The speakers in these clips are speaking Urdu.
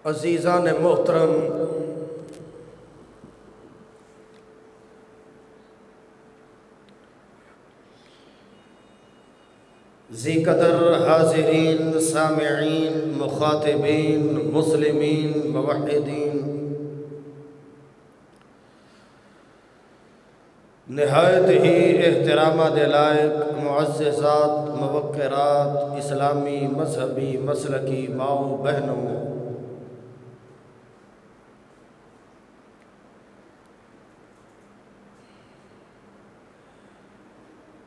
عزیزان محترم، ذی قدر حاضرین، سامعین، مخاطبین، مسلمین، موحدین، نہایت ہی احترامات لائق معززات، موقرات، اسلامی مذہبی مسلکی ماؤں بہنوں،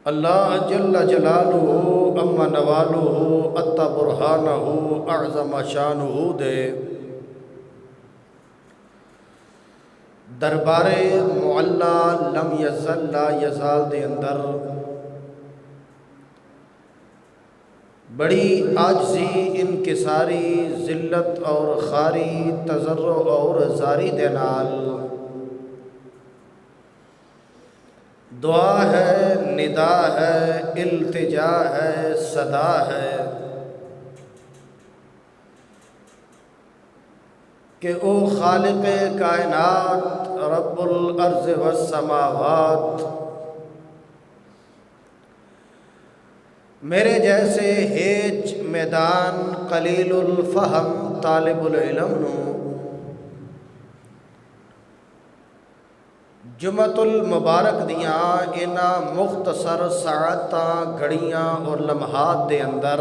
اللہ جل جلالہ اما نوالہ اتا برہانہ اعظم شانہ دے دربار معلا لم یزل لا یزال دے اندر بڑی عاجزی، انکساری، ذلت اور خاری، تضرع اور زاری دے نال دعا ہے، ندا ہے، التجا ہے، صدا ہے کہ او خالق کائنات، رب الارض والسماوات، میرے جیسے ہیج میدان قلیل الفہم طالب العلم نو جمعۃ المبارک دیاں انہاں مختصر ساعتاں، گھڑیاں اور لمحات دے اندر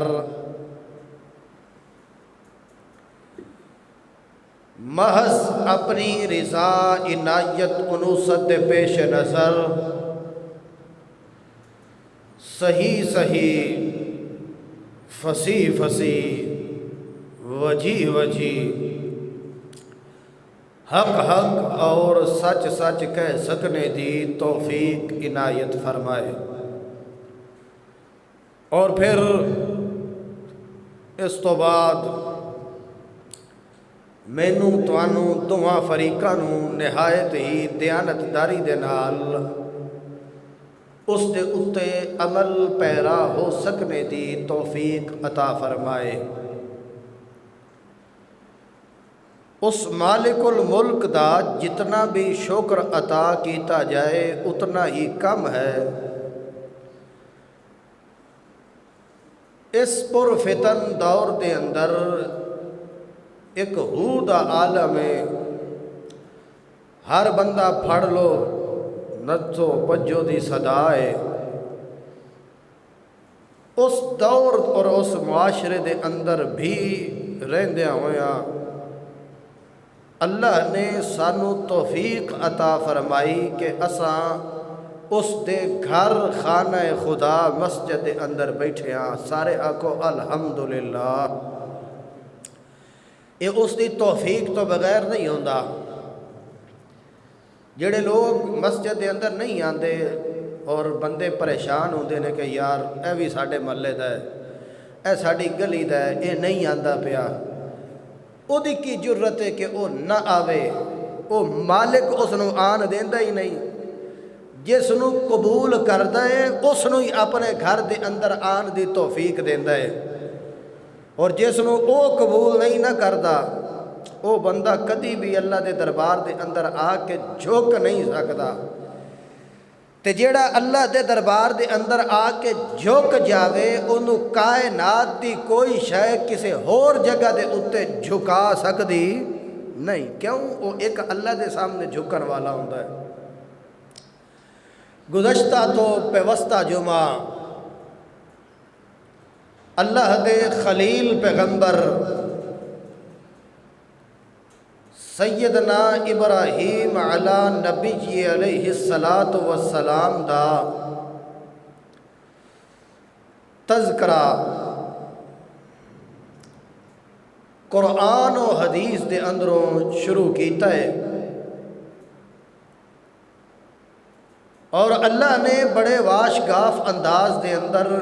محض اپنی رضا، عنایت، انوست دے پیش نظر صحیح صحیح، فصیح فصیح، وجیح وجیح، حق حق اور سچ سچ کہہ سکنے دی توفیق عنایت فرمائے، اور پھر اس تو بعد مینوں توانوں دوواں فریقاں نوں نہایت ہی دیانتداری دے نال اس دے اتے عمل پیرا ہو سکنے دی توفیق عطا فرمائے۔ اس مالک الملک دا جتنا بھی شکر عطا کیتا جائے اتنا ہی کم ہے۔ اس پرفتن دور دے اندر ایک ہو دا عالم ہے، ہر بندہ پھڑ لو نچو پجو دی صدا ہے۔ اس دور اور اس معاشرے دے اندر بھی رہندیاں ہویاں اللہ نے سانو توفیق عطا فرمائی کہ اساں اس دے گھر خانہ خدا مسجد دے اندر بیٹھے ہاں۔ سارے آکھو الحمدللہ۔ یہ اس دی توفیق تو بغیر نہیں ہوندا۔ جڑے لوگ مسجد دے اندر نہیں آندے اور بندے پریشان ہوندے نے کہ یار اے بھی ساڈے محلے دا ہے، اے ساڈی گلی دا ہے، اے نہیں آندا پیا، او دی کی جرت ہے کہ او نہ آوے؟ او مالک اس نو آن دیندا ہی نہیں۔ جس نو قبول کردا ہے اس نو ہی اپنے گھر دے اندر آن دی توفیق دیندا ہے، اور جس نو او قبول نہیں نہ کردا او بندہ کدی بھی اللہ دے دربار دے اندر آ کے جھک نہیں سکدا۔ تے جیڑا اللہ دے دربار دے اندر آ کے جھک جاوے انہوں کائنات دی کوئی شے کسے ہور جگہ دے اتے جھکا سکدی نہیں۔ کیوں؟ وہ ایک اللہ دے سامنے جھکن والا ہوندا ہے۔ گزشتہ تو پیوستہ جمعہ اللہ دے خلیل پیغمبر سیدنا ابراہیم علی نبی جی علیہ السلام دا تذکرہ قرآن و حدیث دے اندروں شروع کیتا ہے، اور اللہ نے بڑے واشگاف انداز دے اندر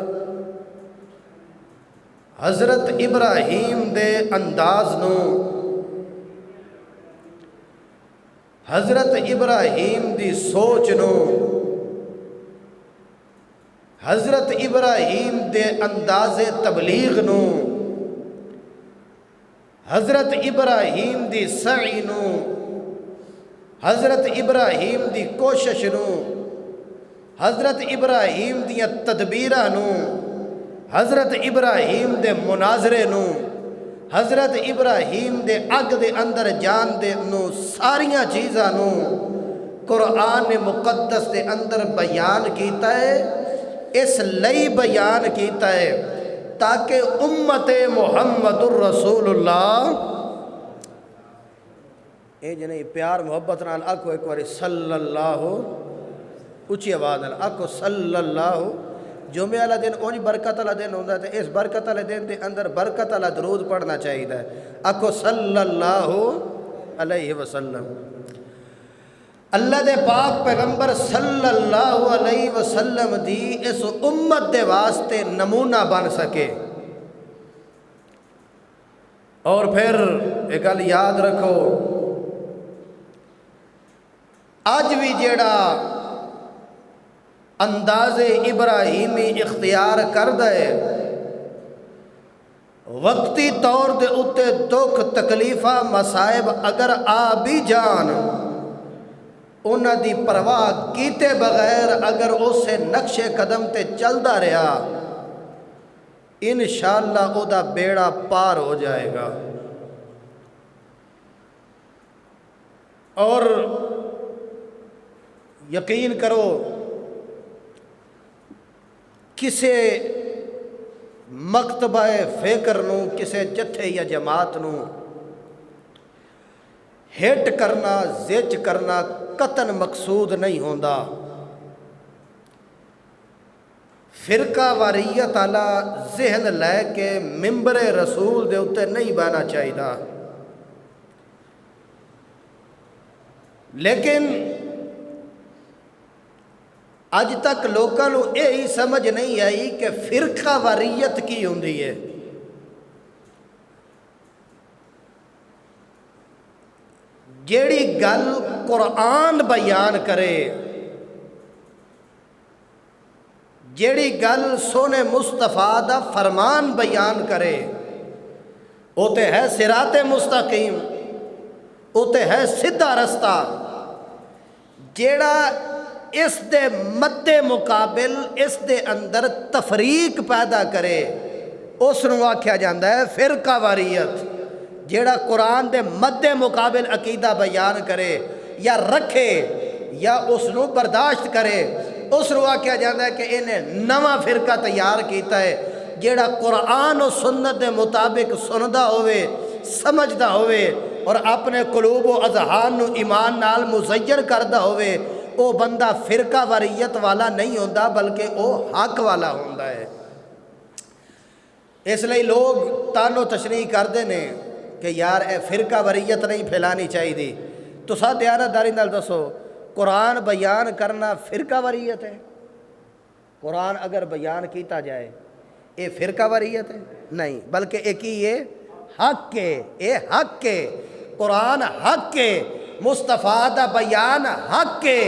حضرت ابراہیم دے انداز نو، حضرت ابراہیم دی سوچ نو، حضرت ابراہیم دے انداز تبلیغ نو، حضرت ابراہیم دی سعی نو، حضرت ابراہیم دی کوشش نو، حضرت ابراہیم دیاں تدبیراں نو، حضرت ابراہیم دے مناظرے نو، حضرت ابراہیم دے اگ دے اندر جان دے نو، ساریاں چیزاں نو قرآن مقدس دے اندر بیان کیتا ہے۔ اس لئی بیان کیتا ہے تاکہ امت محمد الرسول اللہ، اے جنہیں پیار محبت نال آکھو ایک باری صلی اللہ، اچھی آواز نال آکھو صلی اللہ۔ جمعہ والا دن اونج برکت والا دن ہوندا ہے، اس برکت والے دن دے اندر برکت والا درود پڑھنا چاہیے۔ آکھو صلی اللہ علیہ وسلم۔ اللہ دے پاک پیغمبر صلی اللہ علیہ وسلم دی اس امت دے واسطے نمونہ بن سکے۔ اور پھر ایک گل یاد رکھو، آج بھی جیڑا انداز ابراہیمی اختیار کر دے، وقتی طور دے اتے دکھ تکلیفہ مصائب اگر آ بھی جان، انہاں دی پرواہ کیتے بغیر اگر اسے نقش قدم تے چلدا رہا، انشاءاللہ او دا بیڑا پار ہو جائے گا۔ اور یقین کرو، کسے مکتبہ فکر نو، کسے جتھے یا جماعت نو ہٹ کرنا، زج کرنا قطن مقصود نہیں ہوندا۔ فرقہ واریت والا ذہن لے کے ممبر رسول دے اتے نہیں بہنا چاہیے، لیکن اج تک لوگوں کو یہی سمجھ نہیں آئی کہ فرقہ واریت کی ہوندی ہے۔ جیڑی گل قرآن بیان کرے، جیڑی گل سونے مصطفیٰ دا فرمان بیان کرے، وہ تے ہے صراط مستقیم، وہ تے ہے سیدھا رستہ۔ جیڑا اس دے مد مقابل اس دے اندر تفریق پیدا کرے، اس نو آکھیا جاندا ہے فرقہ واریت۔ جیڑا قرآن دے مد مقابل عقیدہ بیان کرے یا رکھے یا اس نو برداشت کرے، اس نو آکھیا جاندا ہے کہ انہیں نواں فرقہ تیار کیتا ہے۔ جیڑا قرآن و سنت دے مطابق سندا ہوئے، سمجھدا ہوئے اور اپنے قلوب و اذہان نو ایمان نال مزین کردا ہوئے، او بندہ فرقہ واریت والا نہیں ہوندا بلکہ او حق والا ہوندا ہے۔ اس لئے لوگ تانو تشریح کردے نے کہ یار اے فرقہ واریت نہیں پھیلانی چاہیے، تو ساتھ دیانتداری نال دسو قرآن بیان کرنا فرقہ واریت ہے؟ قرآن اگر بیان کیتا جائے اے فرقہ واریت ہے؟ نہیں، بلکہ ایک ہی یہ حق کے، اے حق کے، قرآن حق کے، مصطفیٰ دا بیان حق کے،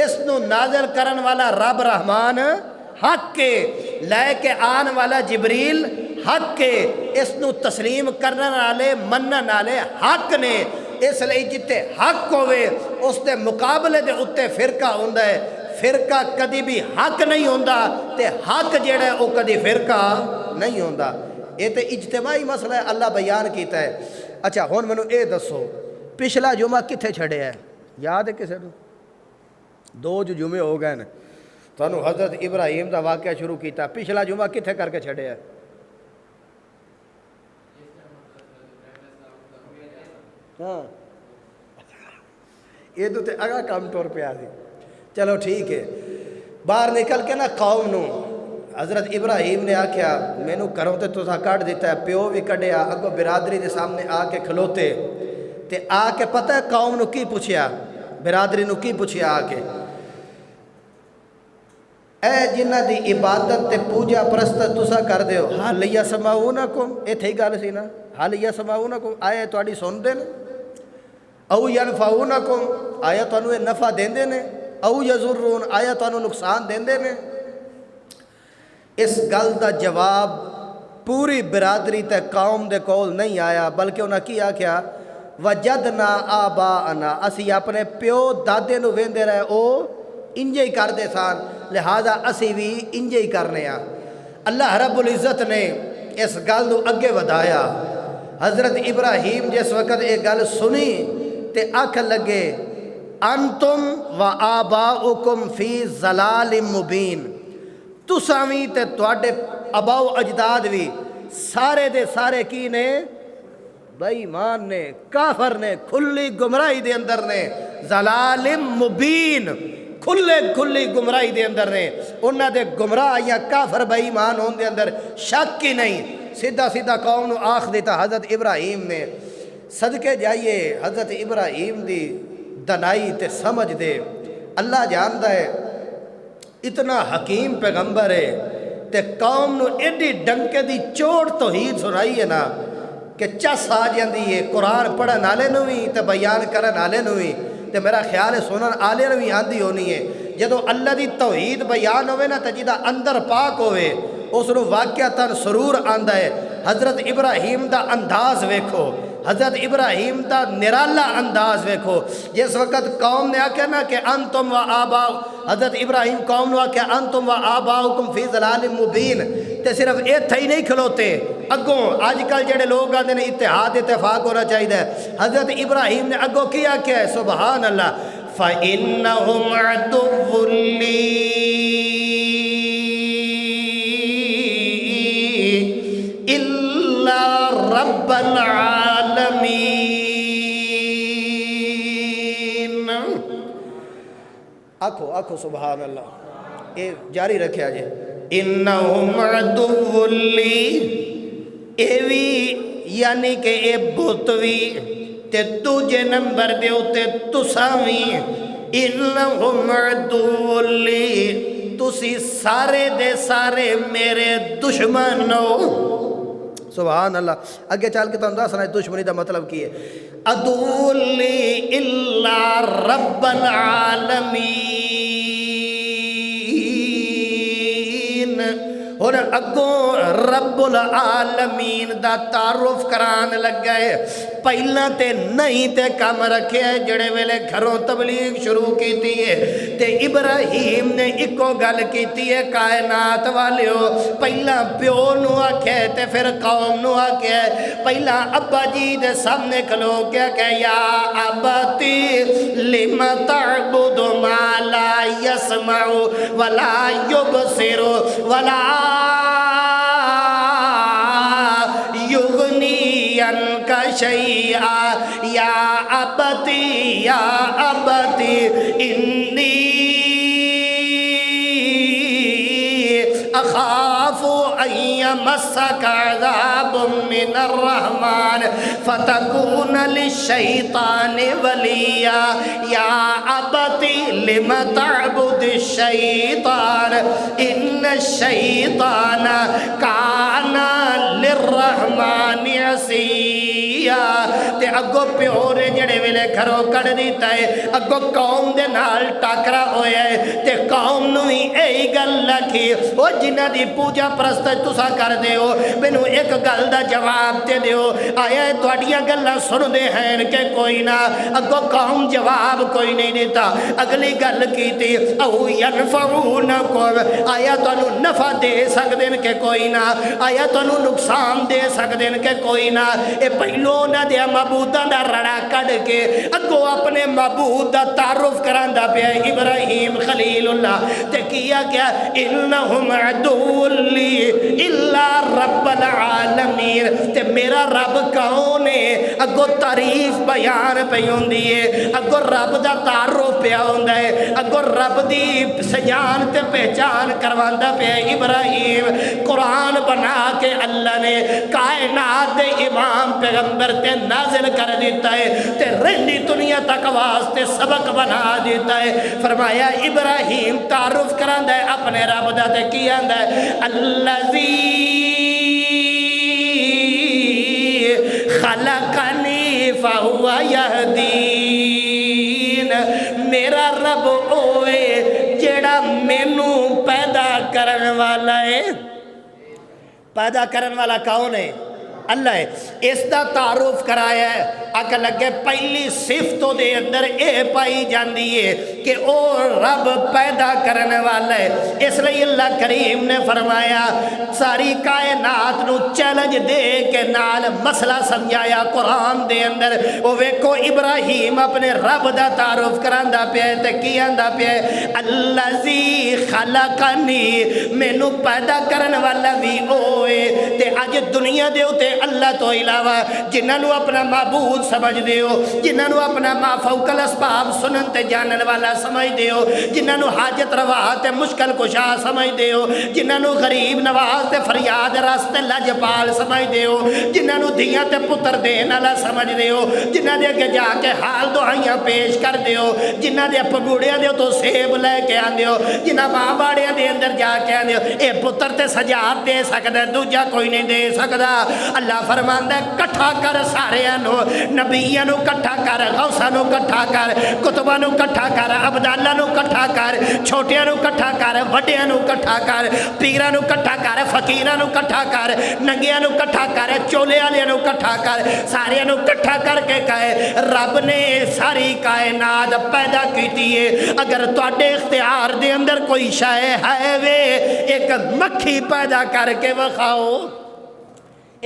اس نو نازل کرن والا رب رحمان حق کے، لے کے آن والا جبریل حق کے، اس نو تسلیم کرنے والے منن والے حق نے۔ اس لئے جتے حق ہوئے اس دے مقابلے دے اتے فرقہ ہوندا ہے۔ فرقہ کدی بھی حق نہیں ہوندا تے حق جیڑا ہے وہ کدی فرقہ نہیں ہوندا۔ یہ تے اجتماعی مسئلہ ہے، اللہ بیان کیتا ہے۔ اچھا ہن مینوں اے دسو، پچھلا جمعہ کتھے چھڑیا ہے؟ یاد ہے کسے نوں؟ دو جو جمعے ہو گئے نا، تانوں حضرت ابراہیم دا واقعہ شروع کیتا، پچھلا جمعہ کتھے کر کے چھڑیا ہے؟ ہاں یہ تو تے اگا کام ٹور پہ آ دی۔ چلو ٹھیک ہے، باہر نکل کے نا قوم نو حضرت ابراہیم نے آکھیا مینوں کروں تے تساں کڈ دیتا ہے، پیو بھی کڈیا، اگو برادری دے سامنے آ کے کھلوتے تے آ کے پتہ ہے قوم نو کی پوچھیا، برادری نو کی پوچھیا آ کے، اے جنہ دی عبادت تے پوجا پرست تساں کر دیو، حال یسمعونکم، ایتھے ہی گل سی نا، حال یسمعونکم، آیا تہاڈی سنتے نے، او ینفعونکم، آیا تانوں نفع دیندے نے، او یضرون، آیا تانوں نقصان دیندے نے۔ اس گل دا جواب پوری برادری تے قوم دے کول نہیں آیا، بلکہ انہاں کی آکھیا وجدنا آباءنا، اسی اپنے پیو دادے نو ویندے رہے او انجے ہی کر دے سان، لہذا اسی بھی انجے ہی کرنے آ۔ اللہ رب العزت نے اس گل نو اگے ودایا۔ حضرت ابراہیم جس وقت یہ گل سنی تے آکھ لگے انتم و آباؤکم فی ضلال مبین، تساں وی تے تواڈے آباؤ اجداد بھی سارے دے سارے کی نے، بے ایمان نے، کافر نے، کھلی گمراہی دے اندر نے، ضلال مبین، کھلی گمراہی دے اندر نے۔ انہاں دے گمراہ یا کافر بے ایمان ہون دے اندر شک ہی نہیں۔ سیدھا قوم نو آخ دیتا حضرت ابراہیم نے۔ صدقے جائیے حضرت ابراہیم دی دنائی تے سمجھ دے، اللہ جاندا ہے اتنا حکیم پیغمبر ہے تے قوم نو ایڈی ڈنکے دی چوٹ توحید سنائی ہے نا کہ چس آ جاندی ہے، قرآن پڑھن والے نو بھی تے بیان کرن والے نو بھی، تے میرا خیال ہے سنن والے نو بھی آندی ہونی ہے۔ جدو اللہ دی توحید بیان ہوئے نا تے جدا اندر پاک ہوئے اس نو واقعتاً سرور آندا ہے۔ حضرت ابراہیم دا انداز ویکھو، حضرت ابراہیم دا نرالا انداز ویکھو۔ جس وقت قوم نے آکھا نا کہ انتم و آباؤ، حضرت ابراہیم قوم نے آکھا انتم و آباؤکم فی ضلال مبین، تے صرف ایتھے ہی نہیں کھلوتے، اگوں آج کل جڑے لوگ آندے نے اتحاد اتفاق ہونا چاہیے، حضرت ابراہیم نے اگوں کیا ہے سبحان اللہ فَإِنَّهُمْ عَدُوٌّ لِّي إِلَّا رَبَّ الْعَالَمِينَ۔ آکھو سبحان اللہ، اے جاری رکھیا جے اِنَّهُمْ عَدُوٌّ لِّي، اے وی یعنی کہ اے بوتوی تے دوجے نمبر دے ہوتے تساوی، انہم عدو لی، تسی سارے دے سارے میرے دشمن ہو۔ سبحان اللہ۔ اگے چل کے تو انداز سنا دشمنی دا مطلب کی ہے، عدو لی الا رب العالمین۔ اور اگوں رب العالمین دا تعارف کران لگ گئے۔ پہلا تے نہیں تے کام رکھے جڑے ویلے گھروں تبلیغ شروع کیتی ہے تے ابراہیم نے ایکو گل کیتی ہے کائنات والیو، پہلا پیو نو آکھے تے پھر قوم نو آکھے، پہلا ابا جی دے سامنے کھلو کے کہ یا ابتی لم تعبد ما لا يسمع ولا يبصر ولا یغنی عنک شیئا یا ابتی انی اخاف ان یمسک عذاب من الرحمن فتکون للشیطان ولیا یا ابتی لم تعبد الشیطان ان الشیطان کان للرحمن عصیا۔ تے اگو پیورے جڑے ویلے گھروں کڑ دیتا ہے، اگو قوم دے نال ٹاکرا ہویا ہے تے قوم نو ہی اے گل لکھی او جنہ دی پوجا پرست تسا کر دے ہو، مینوں ایک گل دا جواب تے دیو، آیا تواڈیاں گلاں سن دے ہیں کہ کوئی نہ، اگو قوم جواب کوئی نہیں دیتا۔ اگلی گل کیتی او ینفعونکم، آیا تانوں نفع دے سکدے کہ کوئی نہ، آیا تانوں نقصان دے سکدے کہ کوئی نہ۔ اے پہلو نہ دیا معبوداں دا رڑا کڈ کے اگو اپنے معبود دا تعارف کراندا پیا ابراہیم خلیل اللہ تے کیا کیا انہم عدو لی الا رب العالمین، تے میرا رب کون ہے؟ اگو تعریف بیان پہ ہوندی ہے، اگو رب دا تعارف پیا ہوندا ہے، اگو رب دی سجان تے پہچان کرواندا پیا ابراہیم۔ قرآن بنا کے اللہ نے کائنات دے امام پیغمبر تے نازل کر دیتا ہے تے رہنی دنیا تک واسطے سبق بنا دیتا ہے۔ فرمایا ابراہیم تعارف کراندا ہے اپنے رب دا تے کی آندا ہے الذی خلقنی فہو یہدین، میرا رب اوے جیڑا مینوں پیدا کرن والا ہے پیدا کرن والا کون ہے؟ اللہ ہے. اس دا تعارف کرایا ہے. آکھ لگے پہلی صفتوں دے اندر اے پائی جاندی ہے کہ او رب پیدا کرنے والا ہے. اس لئے اللہ کریم نے فرمایا ساری کائنات نو چیلنج دے کے نال مسئلہ سمجھایا قرآن دے اندر. وہ ویکھو ابراہیم اپنے رب دا تعارف کراندا پیا ہے تے کی آندا پیا ہے؟ الذی خلقنی، مینوں پیدا کرنے والا بھی اوے. تے اج دنیا دے اوتے اللہ تو علاوہ جنہاں نو اپنا معبود سمجھ دیو، جنہاں نو اپنا ما فوق الاسباب سنن تے جانن والا سمجھ دیو، جنہاں نو حاجت روا تے مشکل کشا سمجھ دیو، جنہاں نو غریب نواز تے فریاد رس تے لجپال سمجھ دیو، جنہاں نو دھیاں تے پتر دین والا سمجھ دیو، جنہاں دے اگے جا کے حال دعائیاں پیش کر دیو، جنہاں دے پگوڑیاں دے تو سیب لے کے آن دیو، جنہاں ماں باڑیاں دے اندر جا کے آن دیو. اے پتر تے سجاد دے سکدا دوجا کوئی نہیں دے سکدا. اللہ فرماندا ہے کٹھا کر ساریاں نو، نبیاں نو کٹھا کر، غوثاں نو کٹھا کر، کتباں نو کٹھا کر، عبداللہ نو کٹھا کر، چھوٹیاں نو کٹھا کر، وڈیاں نو کٹھا کر، پیراں نو کٹھا کر، فقیراں نو کٹھا کر، ننگیاں نو کٹھا کر، چولے والے نو کٹھا کر، ساریاں نو کٹھا کر کے کہے رب نے ساری کائنات پیدا کیتی ہے. اگر تواڈے اختیار دے اندر کوئی شے ہے وے ایک مکھی پیدا کر کے وکھاؤ،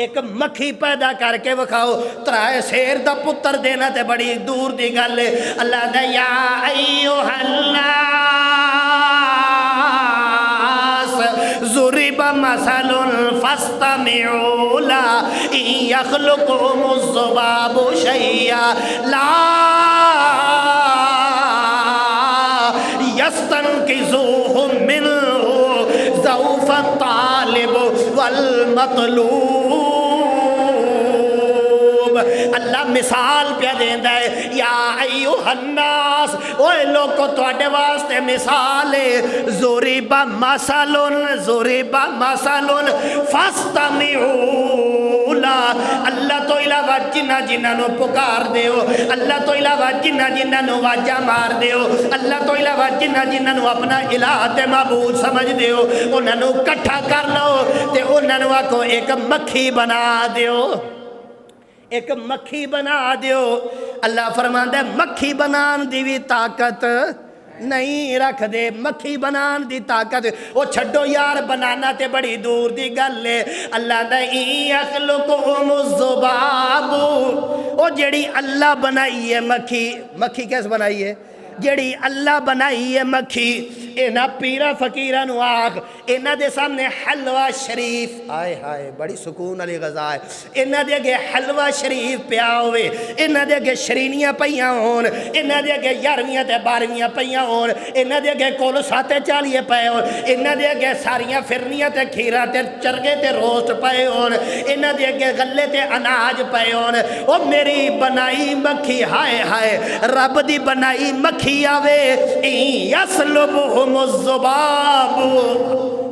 ایک مکھی پیدا کر کے وکھاؤ. ترائے شیر دا پتر دینا تے بڑی دور دی گل ہے. اللہ دا یا ایوہ الناس ضرب مثل فاستمعوا له ان يخلقهم الذباب شيئا لا يستنقذوه منه ضعف الطالب والمطلوب. اللہ مثال پہ دیندہ ہے یا ایوہ الناس، اوہ لوگوں تواڈے واسطے مثال ہے. ضرب مثل فاستمعوا له. اللہ تو علاوہ جنہ جنہ نو پکار دیو، اللہ تو علاوہ جنہ جنہ نو واجہ مار دیو، اللہ تو علاوہ جنہ جنہ نو اپنا الہ تے معبود سمجھ دیو، انہاں نو کٹھا کر لو تے انہاں نو آکھو ایک مکھی بنا دیو، ایک مکھی بنا دیو. اللہ فرماندا ہے مکھی بنان دی بھی طاقت نہیں رکھ دے، مکھی بنان دی طاقت وہ چھڈو یار، بنانا تے بڑی دور دی گل ہے. اللہ دا یخلقہم الذباب، وہ جڑی اللہ بنائی ہے مکھی، مکھی کیس بنائی ہے؟ جڑی اللہ بنائی ہے مکھی. اینا پیرا فقیرہ نو آگ اینا دے سامنے حلوہ شریف، آئے ہائے بڑی سکون علی غذا ہے، اینا دے گے حلوہ شریف پیا ہوئے، اینا دے گے شرینیاں پہیاں ہون، اینا دے گے 11ویں تے 12ویں پہیاں ہون، اینا دے گے کول 740 پے ہون، اینا دے گے ساریاں فرنیاں تے کھیرہ تے چرگے تے روسٹ پے ہون، اینا دے گے غلے تے اناج پے ہون. او میری بنائی مکھی، ہائے ہائے رب دی بنائی مکھی آوے یسلبہم الذباب.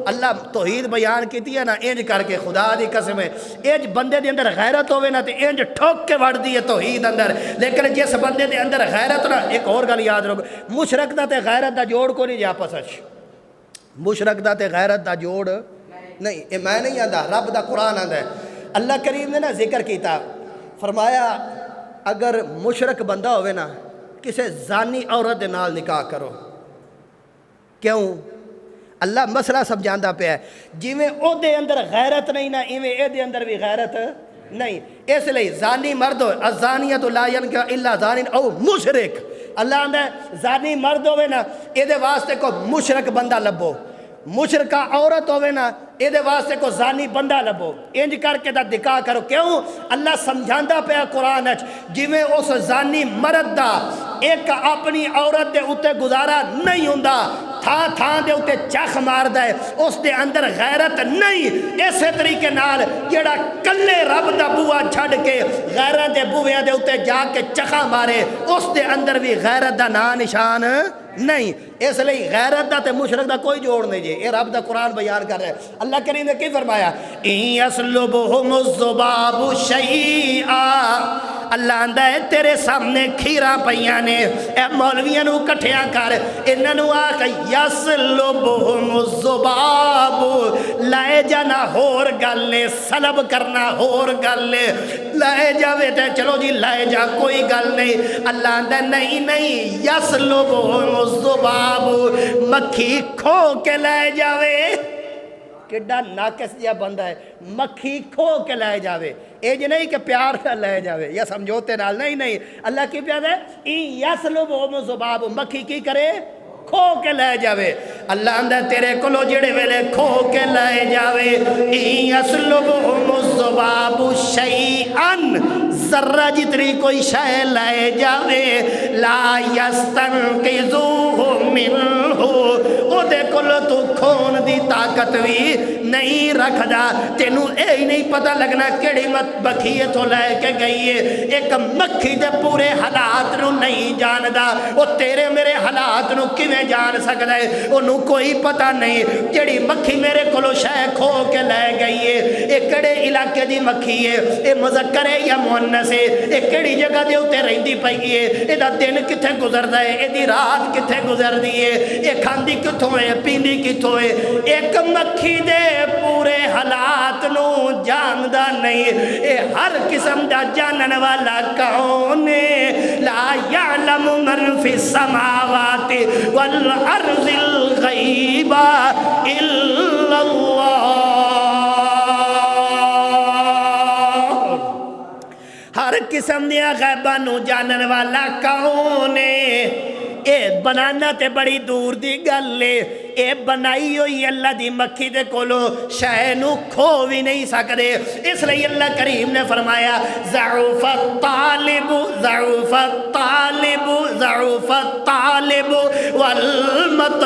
اللہ توحید بیان کیتی ہے نا انج کر کے، خدا دی قسم ہے انج بندے دے اندر غیرت ہوئے نا تے انج ٹھوک کے وڑ دی ہے توحید اندر. لیکن جس بندے دے اندر غیرت نا، ایک اور گل یاد رکھو، مشرک دا تے غیرت دا جوڑ کو نہیں جا پسچ، مشرک دا تے غیرت دا جوڑ نہیں. اے میں نہیں آندا، رب دا قرآن آندا ہے. اللہ کریم نے نا ذکر کیتا، فرمایا اگر مشرک بندہ ہوئے نا کسے زانی عورت دے نال نکاح کرو. کیوں؟ اللہ مسئلہ سمجھاندہ پہ ہے جی میں او دے اندر غیرت نہیں نا ایویں اے دے اندر بھی غیرت نہیں. اس لئے زانی مرد ہو، الزانیت لا ینکح الا زان او مشرک. اللہ آندہ ہے زانی مرد ہوئے نا اے دے واسطے کو مشرک بندہ لبو، مشرکہ عورت ہوئے نا اے دے واسطے کو زانی بندہ لبو، انج کر کے دا نکاح کرو. کیوں؟ اللہ سمجھاندہ پہ قرآن اچ جی میں اس زانی مرد دا ایک اپنی عورت دے اتے گزارا نہیں ہوندہ، تھا دے اتے چخ مار دے، اس دے اندر غیرت نہیں. ایسے طریقے نال جیڑا کلے رب دا بوہ چھڑ کے غیرت دے بوہیاں دے اتے جا کے چخا مارے، اس دے اندر بھی غیرت دا نا نشان نہیں. اس لئے غیرت دا تے مشرک دا کوئی جوڑ نہیں جے. اے رب دا قرآن بیان کر رہے ہیں. اللہ کریم نے کی فرمایا ان یسلبہم الذباب شیئا، اللہ آندا ہے تیرے سامنے کھیراں پیاں نے اے مولویاں نو کٹھیاں کر انہاں نو آکھ یسلبہم الذباب لائے جانا ہور گل سلب کرنا ہور گل لائے جاوے تے چلو جی لائے جا کوئی گل نہیں اللہ آندا نہیں نہیں یسلبہم الذباب مکھی کھو کے لائے جاوے کڈا ناقص جا بندہ ہے مکھی کھو کے لائے جاوے ایج نہیں کہ پیار سے لائے جاوے یا سمجھوتے نال نہیں نہیں اللہ کی پیار ہے این یسلبہم الذباب مکھی کی کرے کھو کے لائے جاوے اللہ اندر تیرے کلو جڑے ویلے کھو کے لائے جاوے این یسلبہم الذباب شیئن ذرہ جتنی کوئی شے لائے جاوے لا یستنقذوہ منہ او دے کلو تو کھون دی طاقت بھی نہیں رکھ دا تینوں اے ہی نہیں پتہ لگنا کیڑی مکھی تو لے کے گئی ہے ایک مکھی دے پورے حالات نو نہیں جاندا او تیرے میرے حالات نو کیویں جان سکدا ہے اونوں کوئی پتہ نہیں جڑی مکھی میرے کولو شے کھو کے لے گئی ہے اے کڑے علاقے دی مکھی ہے اے مذکر ہے یا مؤنث ہے اے کیڑی جگہ دے اوتے رہندی پئی ہے اے دا دن کتھے گزردا ہے اے دی رات کتھے گزردی ہے اے کھاندی کتھوں ہے پیندی کتھوں ہے ایک مکھی دے پورے حالات نو جاندا نہیں اے ہر قسم دا جانن والا کون ہے لا یعلم من فی السماوات والارض الغیب الا اللہ ہر قسم دیا غیبہ نو جانن والا کون ہے اے بنانا تے بڑی دور دی گل لے اے بنائی ہوئی اللہ دی مکھی دے کولو شے نو کھو بھی نہیں سکدے اس لئے اللہ کریم نے فرمایا ضعف الطالب ضعف الطالب ضعف الطالب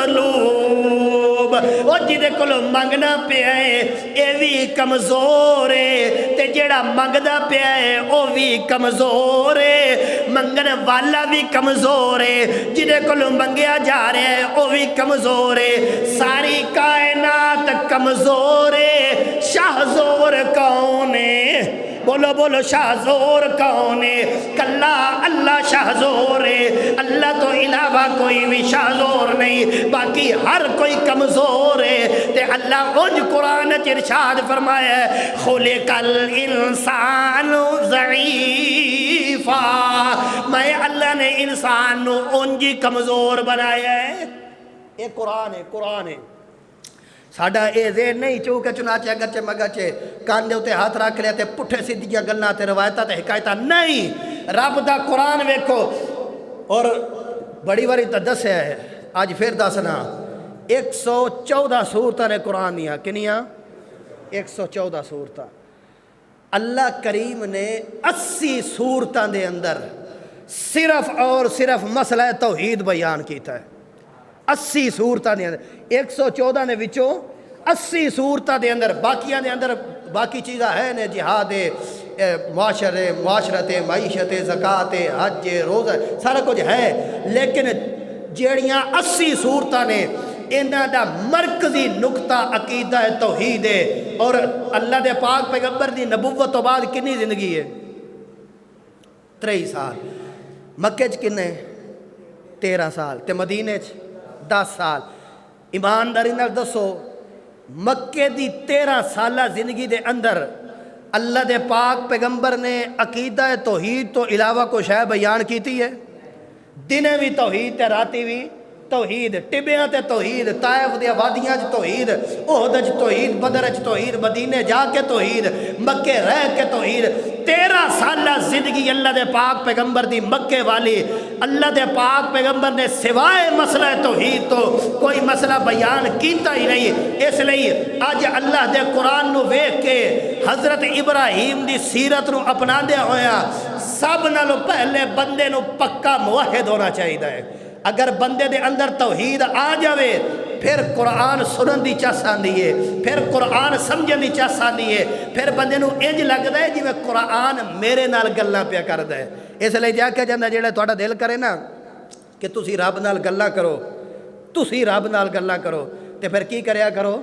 والمطلوب او جدے کولو منگنا پیا ہے اے بھی کمزور ہے تے جیڑا منگدا پیا ہے او بھی کمزور ہے منگن والا بھی کمزور ہے جدے کولو منگیا جا رہے ہیں او بھی کمزور ہے ساری کائنات کمزور ہے شاہ زور کون ہے بولو بولو شاہ زور کون ہے کلا اللہ شاہ زور ہے اللہ تو علاوہ کوئی بھی شاہ زور نہیں باقی ہر کوئی کمزور ہے تے اللہ انج قرآن ارشاد فرمایا ہے خلق الانسان ضعیفا میں اللہ نے انسان نو انجی کمزور بنایا ہے یہ قرآن ہے قرآن ہے ساڑھا اے ذہن نہیں چوکے چنانچہ اگرچہ مگرچہ کان دے ہوتے ہاتھ رکھ لیا تے پٹھے سیدھیاں گلنا تے روایتہ تے حکایتہ نہیں رب دا قرآن ویکھو اور بڑی بڑی تدس ہے آج پھر دسنا 114 سورتاں نے قرآن دیا کنیاں 114 سورتاں اللہ کریم نے 80 سورتاں دے اندر صرف اور صرف مسئلہ توحید بیان کیتا ہے 80 سورتاں دے اندر 114 نے وچوں 80 سورتاں دے اندر باقیاں دے اندر باقی چیزاں ہے نے جہاد معاشرت معیشت زکوٰۃ حج روزہ سارا کچھ ہے لیکن جیڑیاں 80 سورتاں نے انہاں دا مرکزی نقطہ عقیدہ توحید ہے اور اللہ دے پاک پیغمبر دی نبوت تو بعد کنی زندگی ہے 23 سال مکے چ کنے 13 سال تے مدینے چ 10 سال ایمانداری نال دسو مکے دی 13 سالہ زندگی دے اندر اللہ دے پاک پیغمبر نے عقیدہ توحید تو علاوہ کو شے بیان کیتی ہے دنے بھی توحید تے راتی بھی توحید ٹبیاں تے توحید طائف دے وادیاں چ توحید احد چ توحید بدر چ توحید مدینے جا کے توحید مکے رہ کے توحید 13 سالہ زندگی اللہ دے پاک پیغمبر دی مکے والی اللہ دے پاک پیغمبر نے سوائے مسئلہ توحید تو کوئی مسئلہ بیان کیتا ہی نہیں اس لئے آج اللہ دے قرآن نو ویکھ کے حضرت ابراہیم دی سیرت نو اپنا دیا ہویا سب نالو پہلے بندے نو پکا موحد ہونا چاہیے ہے اگر بندے دے اندر توحید آ جاوے پھر قرآن سنن دی چاس آندی ہے پھر قرآن سمجھن دی چاس آندی ہے پھر بندے نو انج لگدا ہے جویں قرآن میرے نال گلاں پیا کردا ہے اس لئے جا کے جاندا جیڑا تہاڈا دل کرے نا کہ تسی رب نال گلاں کرو تسی رب نال گلاں کرو تے پھر کی کریا کرو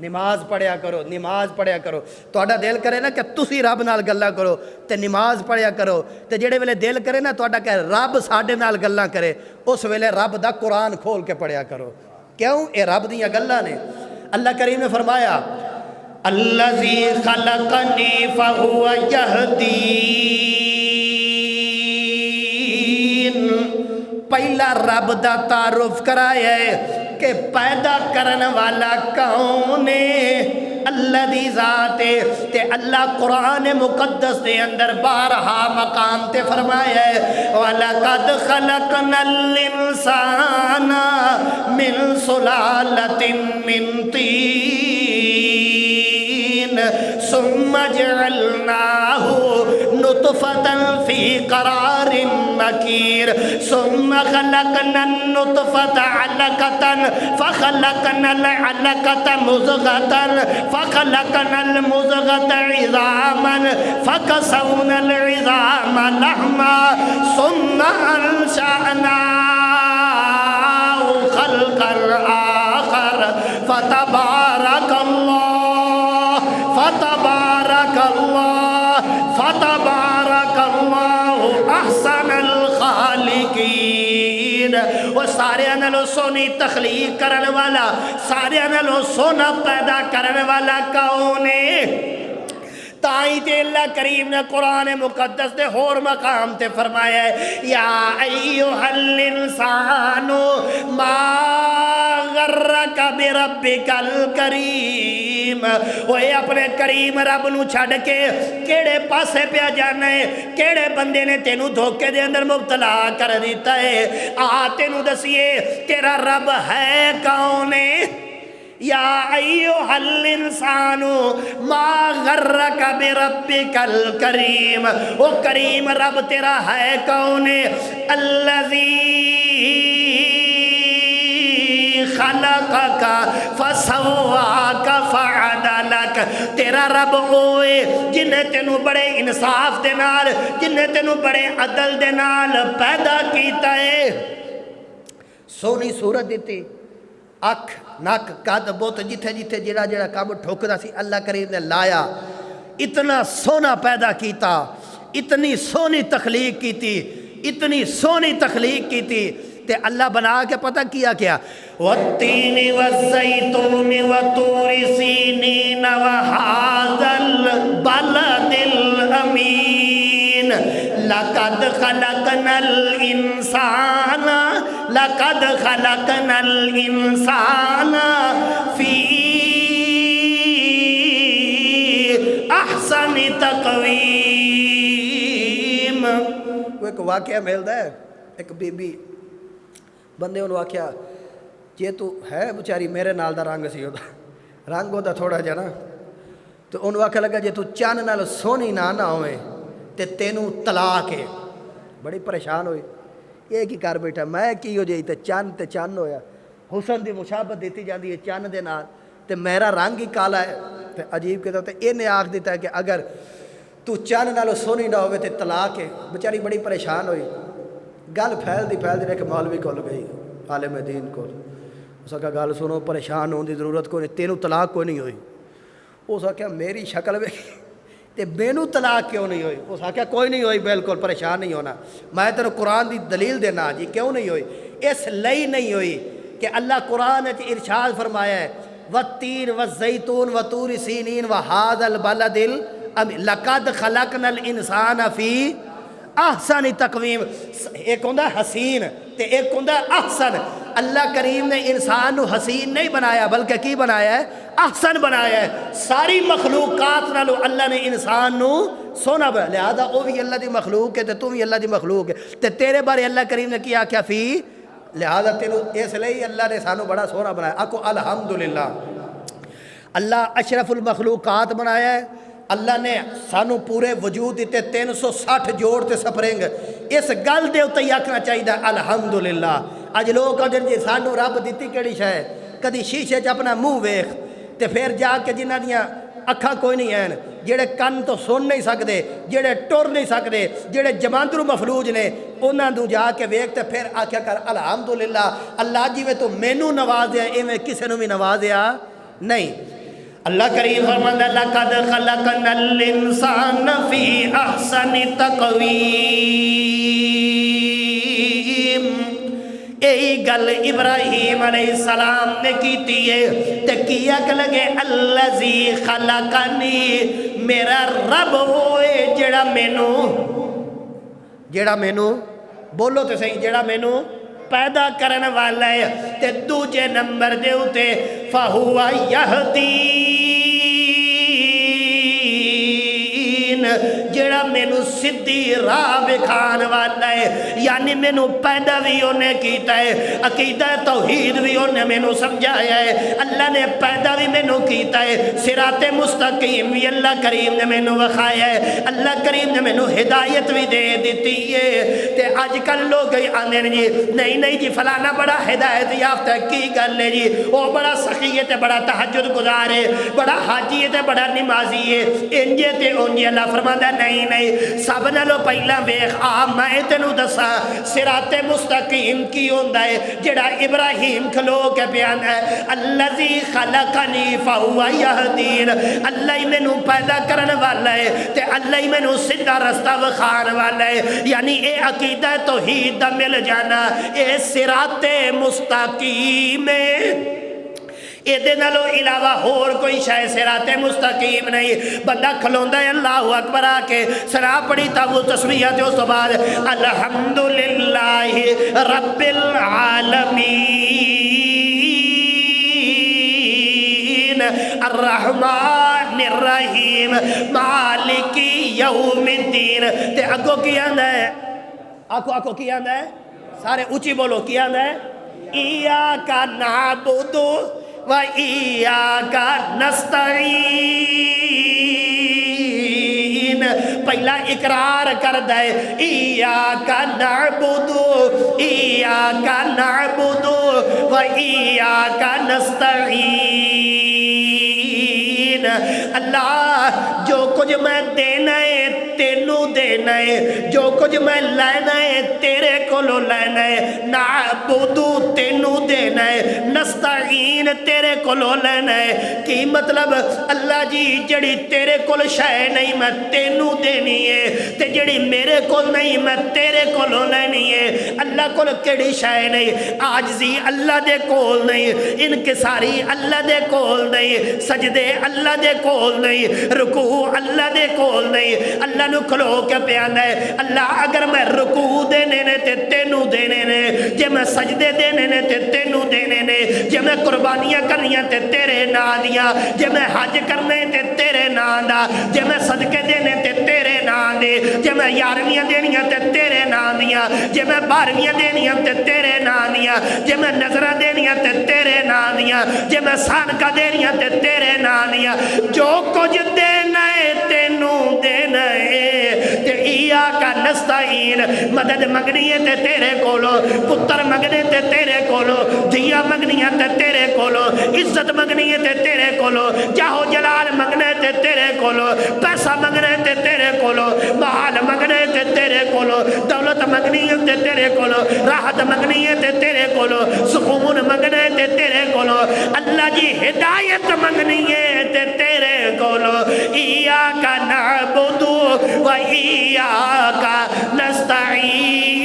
نماز پڑھیا کرو، نماز پڑھیا کرو. تہاڈا دل کرے نا کہ تسی رب نال گلاں کرو تے نماز پڑھیا کرو، تے جڑے ویلے دل کرے نا تہاڈا کہ رب ساڈے نال گلاں کرے، اس ویلے رب دا قرآن کھول کے پڑھیا کرو. کیوں؟ اے رب دیاں گلاں نے. اللہ کریم نے فرمایا الذی خلقنی فہو یہدین. پہلا رب دا تعارف کرایا ہے کہ پیدا کرن والا کون ہے؟ اللہ دی ذات ہے. تے اللہ قرآن مقدس دے اندر بارہا مقام تے فرمایا ہے وَلَقَدْ خَلَقْنَا الْإِنسَانَ مِنْ صُلَالَةٍ مِنْ طِينٍ ثُمَّ جَعَلْنَاهُ نُطْفَةً فِي قَرَارٍ مَكِينٍ ثُمَّ خَلَقْنَا النُّطْفَةَ عَلَقَةً فَخَلَقْنَا الْعَلَقَةَ مُضْغَةً فَخَلَقْنَا الْمُضْغَةَ عِظَامًا فَكَسَوْنَا الْعِظَامَ لَحْمًا ثُمَّ أَنشَأْنَاهُ خَلْقًا آخَرَ فَتَبَارَكَ اللَّهُ أَحْسَنُ الْخَالِقِينَ. وہ سارے نالوں سونی تخلیق کرن والا، سارے نالوں سونا پیدا کرن والا کون ہے؟ تائیں تے اللہ کریم نے قرآن مقدس دے ہور مقام تے فرمایا ہے یا ایہا الانسان ما غرک بربک الکریم. وہ اپنے کریم رب نو چھڑ کے کیڑے پاسے پیا جانا ہے؟ کیڑے بندے نے تینوں دھوکے دے اندر مبتلا کر دیتا ہے؟ تینوں دسیے تیرا رب ہے کون ہے؟ یا ایہا الانسان ما غرک بربک الکریم. وہ کریم رب تیرا ہے کون ہے؟ الذی خلقک فسواک فعدلک. تیرا رب ہوئے جن نے تینوں بڑے انصاف دے نال، جن نے تینوں بڑے عدل دے نال پیدا کیتا ہے. سونی صورت دیتی، اکھ نک قد بت جتھے جتھے جڑا جڑا کام ٹھوکدا سی اللہ کریم نے لایا. اتنا سونا پیدا کیتا، اتنی سونی تخلیق کیتی، اتنی سونی تخلیق کیتی. تے اللہ بنا کے پتہ کیا کیا والتین والزیتون وطور سینین وہذا البلد الامین لقد خلقنا الانسان فی احسن تقویم. وہ ایک واقعہ ملتا ہے، ایک بی بی بندے انہوں آکھیا جے تو ہے بچاری میرے نال دا رنگ سی رنگ دا تھوڑا جا نا، تو انہوں آکھا لگا جے تو چان نال سونی نہ ہوئے تے تینوں طلاق ہے. بڑی پریشان ہوئی، یہ کی کر بیٹھا میں کی ہو جائی تے چان ہویا. حسن دی مشابت دیتی جاندی ہے چان دے نال، تے میرا رنگ ہی کالا ہے. تے عجیب کہتا تے یہ نے آکھ دیتا ہے کہ اگر تو چان نال سونی نہ ہوئے تے طلاق ہے. بچاری بڑی پریشان ہوئی. گل پھیل دی ایک مولوی کول گئی، عالم دین کول. اس کا گل سنو، پریشان ہونے کی ضرورت کوئی نہیں، تینوں طلاق کوئی نہیں ہوئی. اس آخیا میری شکل ویکھی تے مینوں طلاق کیوں نہیں ہوئی؟ اس آخیا کوئی نہیں ہوئی، بالکل پریشان نہیں ہونا، میں تینوں قرآن دی دلیل دینا. جی کیوں نہیں ہوئی؟ اس لئی نہیں ہوئی کہ اللہ قرآن ارشاد فرمایا ہے والتین والزیتون وطور سینین وہذا البلد الامین لقد خلقنا الانسان فی احسن تقویم. ایک ہوندہ حسین تے ایک ہوندہ احسن. اللہ کریم نے انسان نو حسین نہیں بنایا بلکہ کی بنایا ہے؟ احسن بنایا ہے. ساری مخلوقات نالو اللہ نے انسان نو سونا بنایا، لہذا وہ بھی اللہ دی مخلوق ہے تے تو بھی اللہ دی مخلوق ہے. تے تیرے بارے اللہ کریم نے کیا کیا فی، لہذا تینوں اس لئے اللہ نے سانو بڑا سونا بنایا. آکو الحمدللہ. اللہ اشرف المخلوقات بنایا ہے. اللہ نے سانو پورے وجود دیتے 360 جوڑ تے سپرنگ. اس گل دے اتے ہی آکھنا چاہیے الحمدللہ. اج لوگ اگر جی سانو رب دیتی کیڑی شے، کدی شیشے چ اپنا منہ ویکھ تے پھر جا کے جنہ دیاں اکھاں کوئی نہیں ہیں، جڑے کن تو سن نہیں سکتے، جڑے ٹر نہیں سکتے، جڑے جماندرو مفلوج نے، انہاں نوں جا کے ویکھ تے پھر آکھیا کر الحمدللہ. اللہ جی میں تو مینوں نوازیا ایویں کسے نوں بھی نوازیا نہیں. اللہ کریم فرماتا ہے لَقَدْ خَلَقْنَا الْإِنسَانَ فِي أَحْسَنِ تَقْوِيمٍ۔ یہی گل ابراہیم علیہ السلام نے کیتی ہے تے کیا کہ لگے الذی خلقنی، میرا رب ہوئے جڑا مینوں بولو تے صحیح، جڑا مینوں پیدا کرنے والا ہے، تے دوجے نمبر دے اتے فَهُوَ يَهْدِينَ، جڑا مینوں سدھی راہ بکھان والا ہے، یعنی مینوں پیدا بھی انہیں کیتا ہے، عقیدہ توحید بھی انہیں مینوں سمجھایا ہے، اللہ نے پیدا بھی مینوں کیتا ہے، صراط مستقیم بھی اللہ کریم نے مینوں وکھایا ہے، اللہ کریم نے مینوں ہدایت بھی دے دیتی ہے۔ تے آج کل لوگ آندے نے جی نہیں جی فلانا بڑا ہدایت یافتہ ہے، کی گل ہے جی وہ بڑا سخی ہے تے بڑا تہجد گزار ہے، بڑا حاجی ہے تے بڑا نمازی ہے، انجے تے انجے۔ اللہ فرماتا ہے نہیں سب نالو پہلا ویکھ آ میں تینوں دساں صراط مستقیم کی ہوندا ہے، جڑا ابراہیم کھلو کے بیان ہے الذی خلقنی فہو یہدین، اللہ ہی مینوں پیدا کرنے والا ہے تے اللہ ہی مینوں سیدھا رستہ وکھان والا ہے، یعنی اے عقیدہ توحید دا مل جانا اے صراط مستقیم ہے۔ ایدے نالو علاوہ اور کوئی شے صراط مستقیم نہیں۔ بندہ کھلوندا ہے اللہ اکبر آکے سنا پڑی تاو تسبیح تے اس تو بعد الحمدللہ رب العالمین الرحمن الرحیم مالک یوم الدین، تے اگو کی آندہ ہے، آکو کی آندہ ہے، سارے اونچی بولو کی آندہ ہے، ایاک نعبد وَإِيَّاكَ نَسْتَعِينَ، پہلا اقرار کر دے ایاک نعبد وَإِيَّاكَ نَسْتَعِينَ، اللہ جو کچھ میں دینا ہے تینوں دینا ہے، جو کچھ میں لینا ہے تیرے کولو لینا ہے، نعبد تینوں دینا ہے، نستعین تیرے کولو لینا ہے۔ کی مطلب اللہ جی جڑی تیرے کول شے نہیں میں تینوں دینی ہے، تے جڑی میرے کول نہیں میں تیرے کولو لینی ہے۔ اللہ کول کیڑی شے نہیں، عاجزی اللہ دے کول نہیں، انکساری اللہ دے کول نہیں، سجدے اللہ دے کول نہیں، رکوع اللہ دے کول نہیں۔ اللہ نو کھلو کے پیانا ہے اللہ اگر میں رکوع دینے نے تے تینوں دینے نے، جے میں سجدے دینے نے تے تینوں دینے نے، جے میں قربانیاں کرنیاں تے تیرے نام دیا، جے میں حج کرنے تے تیرے نام دا، جے میں صدقے دینے تے تیرے نام دے، جے میں یارویاں دینیاں تے تیرے نام دیا، جے میں بارویاں دینیاں تے تیرے نام دیا، جے میں نظرہ دینیاں تے تیرے نام دیا، جے میں صدقہ دینیاں تے تیرے نام دیا، جو کچھ دینا ہے تینوں دینا ہے۔ تے ایاک نستعین، مدد منگنی ہے تے تیرے کولو، پتر منگنے تے تیرے کولو، دھیاں منگنی ہے تے تیرے کولو، عزت منگنی ہے تے تیرے کولو، جاہو جلال منگنے تے تیرے کولو، پیسہ منگنے تے تیرے کولو، محال منگنے تے تیرے کولو، دولت منگنی ہے تے تیرے کولو، راحت منگنی ہے تے تیرے کولو، سکون منگنے تے تیرے کولو، اللہ جی ہدایت منگنی ہے تے تیرے کولو۔ ایاک نعبد وَإِيَّاكَ نَسْتَعِينَ۔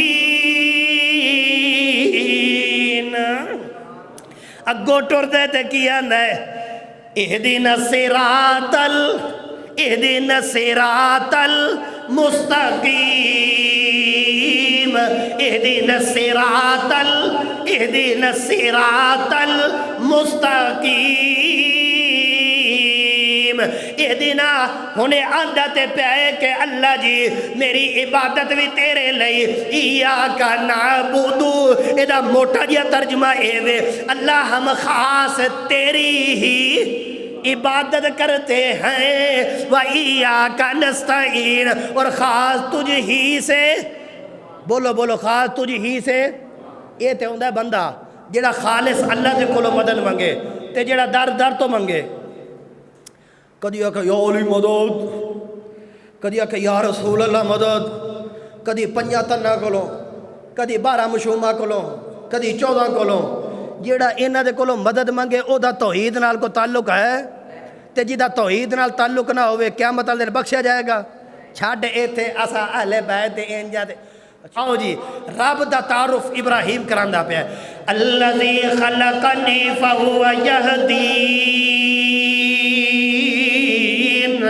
اگو ٹر دے تے کیا ہے اہدنا الصراط المستقیم، اہدنا الصراط المستقیم۔ اہدنا ہونے عادت پہ کہ اللہ جی میری عبادت بھی تیرے لئی، ایاک نعبد، ایدہ موٹا جیا ترجمہ اے اللہ ہم خاص تیری ہی عبادت کرتے ہیں، وَإِيَّاكَ نَسْتَعِينَ، اور خاص تجھ ہی سے، بولو خاص تجھ ہی سے۔ یہ تے ہوندہ ہے بندہ جڑا خالص اللہ دے کولو مدد منگے تے جڑا در تو منگے، کدی آکھا یا علی مدد، کدی آکھا یا رسول اللہ مدد، کدی 5 تنہ کولو، کدی 12 مشومہ کولو، کدی 14 کولو۔ جیڑا انہ دے کولو مدد منگے او دا توحید نال کو تعلق ہے، تے جدا توحید نال تعلق نہ ہوئے قیامت والے دن بخشیا جائے گا؟ چھڈ ایتھے اسا اہل بیت دے انجا دے آؤ جی رب دا تعارف ابراہیم کراندا پیا الذی خلقنی فہو یہدین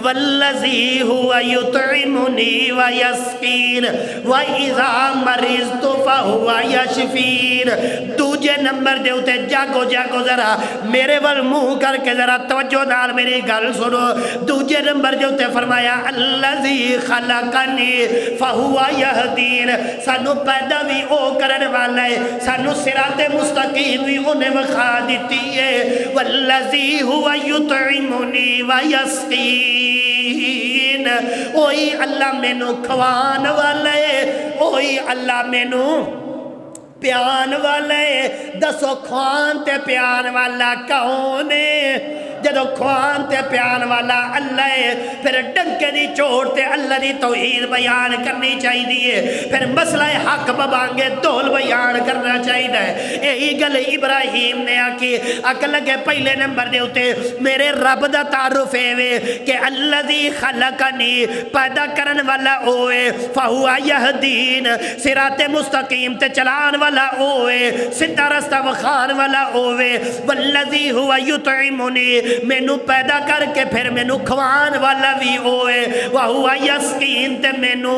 والذی هو یطعمنی ویسقین واذا مرضت فہو یشفین دوجے نمبر دے اتے جاگو جاگو ذرا میرے ول منہ کر کے ذرا توجہ نال میری گل سنو دوجے نمبر دے اتے فرمایا الذی خلقنی فہو یہدین سانو پیدا بھی او کرن والا ہے سانو صراط مستقیم بھی انہیں وکھا دیتی ہے والذی هو یطعمنی ویسقین اوہی اللہ مینو کھوان والے اوہی اللہ مینو پیان والے دسو کھوان تے پیان والا کون ہے جدو کھوان تے پیان والا اللہ ہے پھر ڈنکے دی چوڑ تے اللہ دی توحید بیان کرنی چاہی دیئے پھر مسئلہ حق ببانگے دول بیان کرنا چاہی دے یہی گل ابراہیم نے آکی اکل لگے پہلے نمبر دے ہوتے میرے رب دا تعارف ہے کہ الذی خلقنی پیدا کرن والا ہوئے فہوا یہدین صراط مستقیم تے چلان والا ہوئے سدھا رستہ وخان والا ہوئے والذی ہوا یطعمنی مینو پیدا کر کے پھر مینو کھوان والا بھی ہوئے وہو یسقین تے مینو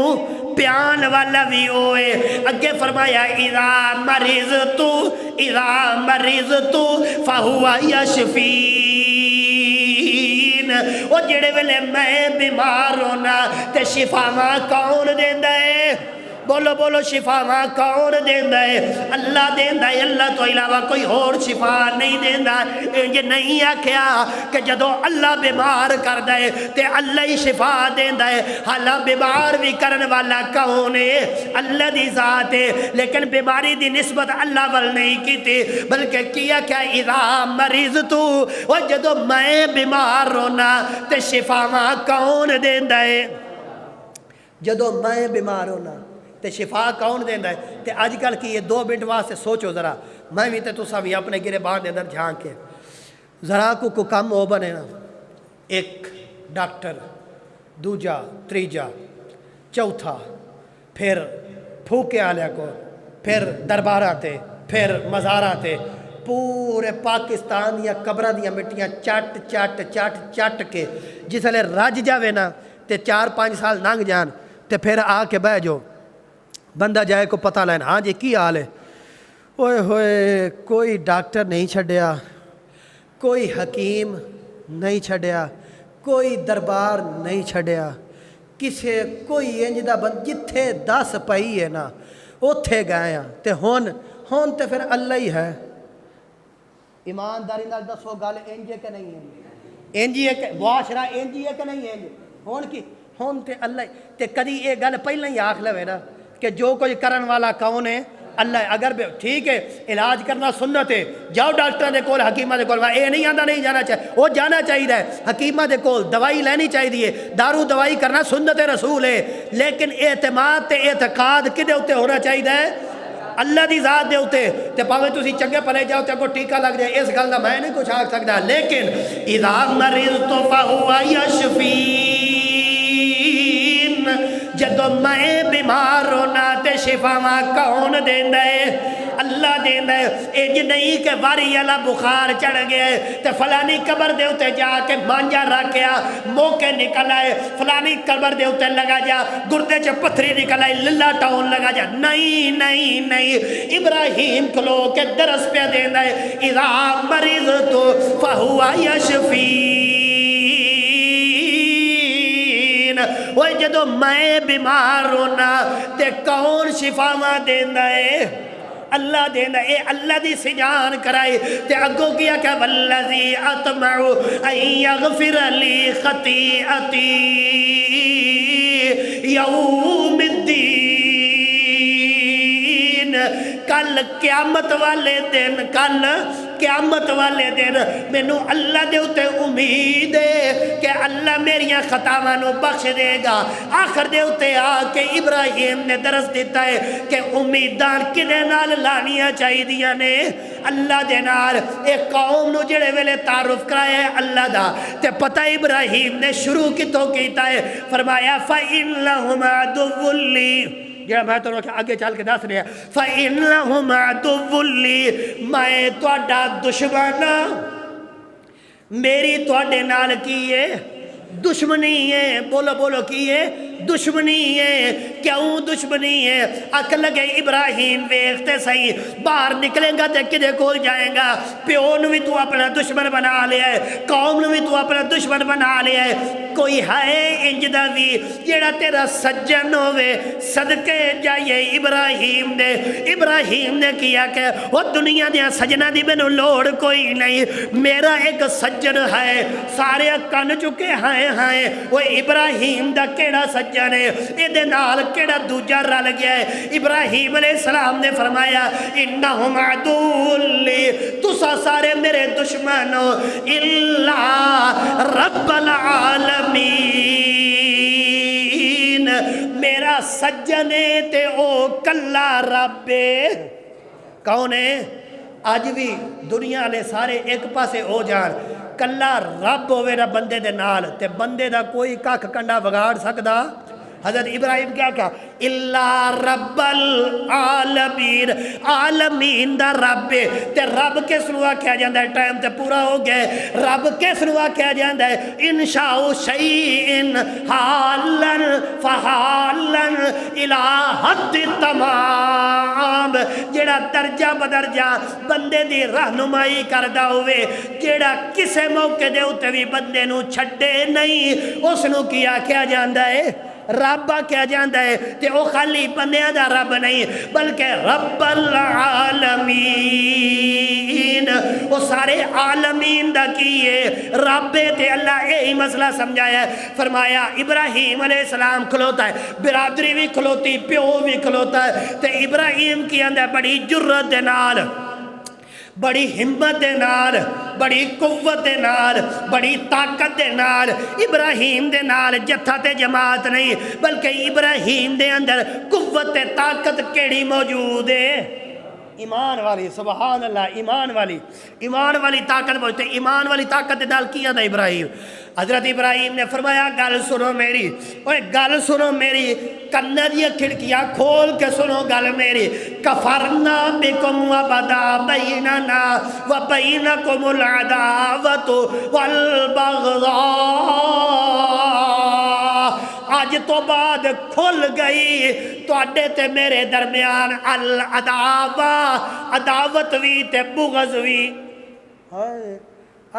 پیان والا بھی ہوئے اگے فرمایا اذا مریضتو فہو یشفین وہ جڑے ویلے میں بیمار ہونا تے شفاواں کون دیندا ہے بولو بولو شفاواں کون دیندا ہے اللہ دیندا ہے اللہ تو علاوہ کوئی اور شفا نہیں دیندا یہ نہیں آکھیا کہ جدو اللہ بیمار کردا ہے تے اللہ ہی شفا دیندا ہے حالاں بیمار بھی کرن والا کون ہے اللہ دی ذات ہے لیکن بیماری دی نسبت اللہ ول نہیں کیتی بلکہ کیا کیا اذا مریضتو وہ جدو میں بیمار ہونا تے شفاواں کون دیندا ہے جدو میں بیمار ہونا تے شفا کون دیندا ہے تے آج کل کی یہ 2 منٹ واسطے سوچو ذرا میں بھی تے تساں بھی اپنے گرے باندھ اندر جھانک کے ذرا کو کم ہو بنے نا ایک ڈاکٹر دوجا تریجا چوتھا پھر پھوکے آلیا کو پھر درباراں تے پھر مزاراں تے پورے پاکستان دیا قبراں دیا مٹیاں چٹ چٹ چٹ چٹ کے جس لے رج جاوے نا تے 4-5 سال لنگ جان تے پھر آ کے بہ جو بندہ جائے کو پتہ لین ہاں جی کی حال ہے اوئے ہوئے کوئی ڈاکٹر نہیں چھڑیا کوئی حکیم نہیں چھڑیا کوئی دربار نہیں چھڑیا کسے کوئی انجدہ بند جتھے 10 پئی ہے نا اتھے گئے ہیں تے ہون تے پھر اللہ ہی ہے ایمانداری نال دسو گل انجے کہ نہیں ہے انجی ہے کہ معاشرہ انجی ہے کہ نہیں ہے ہون کی ہون تے اللہ تے کدی یہ گل پہلے ہی آکھ لوے نا کہ جو کوئی کرن والا کون ہے اللہ ہے اگر ٹھیک ہے علاج کرنا سنت ہے جاؤ ڈاکٹر دے کول حکیمہ دے کول اے نہیں آندا نہیں جانا چاہیے وہ جانا چاہیے حکیمہ دے کول دوائی لینی چاہیے دارو دوائی کرنا سنت رسول ہے لیکن اعتماد تے اعتقاد کدے ہوتے ہونا چاہیے اللہ دی ذات دے ہوتے تے پاوے تسی چنگے پلے جاؤ تے کو ٹیکا لگ جائے اس گل دا میں نہیں کچھ آکھ سکدا لیکن اذا مرضت فہو یشفین جدو میں بیمار ہونا تے شفاواں کون دیندا ہے اللہ دیندا ہے اج نہیں کہ واری والا بخار چڑھ گیا ہے تے فلانی قبر دے اوتے جا کے مانجا رکھیا موقع نکل آئے فلانی قبر دے اوتے لگا جا گردے چ پتھری نکل آئی للہ ٹاؤن لگا جا نہیں نہیں نہیں ابراہیم کھلو کے درس پہ دیندا ہے اذا مریضت فہو یشفین وہ جدو میں بیمار ہونا تے کون شفاواں دیندا ہے اللہ دینا اے اللہ دی سجان کرائے تے اگو کیا کہ والذی اطمع ان یغفر لی خطیئتی یوم الدین کل قیامت والے دن کل قیامت والے دن مینوں اللہ دے اتے امید ہے کہ اللہ میریاں خطاواں نو بخش دے گا۔ آخر دے اتے آ کے ابراہیم نے درس دیتا ہے کہ امیداں کدے نال لانیاں چاہیدیاں نے، اللہ دے نال۔ ایک قوم نو جڑے ویلے تعارف کرایا ہے اللہ دا تے پتہ ابراہیم نے شروع کتوں کیتا ہے، فرمایا فَإِنَّهُمْ عَدُوٌّ لِّي، جڑا میں تو آگے چل کے دس رہا فَإِنَّهُمْ عَدُوٌّ لِّي، میں تہاڈا دشمن، میری تہاڈے نال کی ہے دشمنی ہے۔ بولو بولو کی ہے دشمنی ہے۔ کیوں دشمنی ہے؟ اک لگے ابراہیم ویکھتے صحیح، باہر نکلے گا تے کدے کول جائے گا، پیو نو بھی تو اپنا دشمن بنا لیا ہے، قوم نو بھی تو اپنا دشمن بنا لیا ہے، کوئی ہے انج دا بھی جیڑا تیرا سجن ہوئے؟ صدقے جائیے ابراہیم دے۔ ابراہیم نے کیا کہ وہ دنیا دیا سجنہ دی مینوں لوڑ کوئی نہیں، میرا ایک سجن ہے، سارے کن چکے ہائے ہائے، وہ ابراہیم دا کیڑا سجن ہے، ایدے نال کیڑا دوجا رل گیا ہے۔ ابراہیم علیہ السلام نے فرمایا انہم عدو لی، تسا سارے میرے دشمن ہو، الا رب العالمین، میرا سجن ہے تے او کلا رب ہے۔ کون ہے؟ آج بھی دنیا نے سارے ایک پاسے ہو جان، کلا رب ہوئے نا بندے دے نال تے بندے دا کوئی کاکھ کنڈا بگاڑ سکدا؟ حضرت ابراہیم کیا کہا؟ الا رب العالمین، عالمین دا رب ہے۔ تے رب کس نو آکھیا جاندا ہے؟ ٹائم تے پورا ہو گیا ہے۔ رب کس نو آکھیا جاندا ہے؟ انشاء شیئن حالن فحالن الہ حد تمام، جیڑا درجہ بدرجہ بندے دی رہنمائی کردا ہوئے، جیڑا کسے موقع دے اتے بھی بندے نو چھڈے نہیں، اس نو کیا کیا جاندا ہے؟ رب کیا جاندا ہے۔ تے او خالی بندیاں دا رب نہیں بلکہ رب العالمین، وہ سارے عالمین دا کیے رب تے اللہ یہی مسئلہ سمجھایا ہے۔ فرمایا ابراہیم علیہ السلام کھلوتا ہے، برادری بھی کھلوتی، پیو بھی کھلوتا ہے، تے ابراہیم کی اندر بڑی جرت دے نال، بڑی ہمت دے نال، بڑی قوت دے نال، بڑی طاقت دے نال، ابراہیم دے نال جتھا تے جماعت نہیں بلکہ ابراہیم دے اندر قوت تے طاقت کیڑی موجود ہے؟ ایمان والی، سبحان اللہ، ایمان والی طاقت پہنچتے۔ ایمان والی طاقت دے نال کیا تھا ابراہیم؟ حضرت ابراہیم نے فرمایا گل سنو میری، اوے گل سنو میری، کنہ دیا کھڑکیاں کھول کے سنو گل میری۔ کفرنا بکم وبدا بیننا وبینکم العداوۃ والبغضاء، آج تو بعد کھل گئی تواڈے تے میرے درمیان العداوہ، عداوت بھی تے بغض بھی۔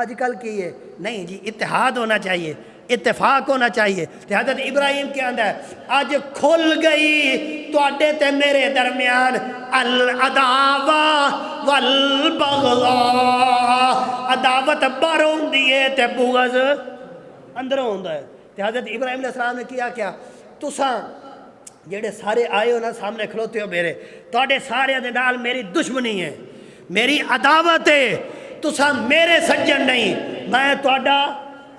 آج کل کی ہے نہیں جی، اتحاد ہونا چاہیے، اتفاق ہونا چاہیے۔ حضرت ابراہیم کے اندر آج کھل گئی تواڈے تے میرے درمیان العداوہ والبغضاء، عداوت باہر ہوندی ہے تے بغض اندروں ہوندا ہے۔ حضرت ابراہیم علیہ السلام نے کیا تساں جڑے سارے آئے ہو نا سامنے کھلوتے ہو میرے، تواڈے سارے دے نال میری دشمنی ہے، میری عداوت ہے، تساں میرے سجن نہیں، میں تواڈا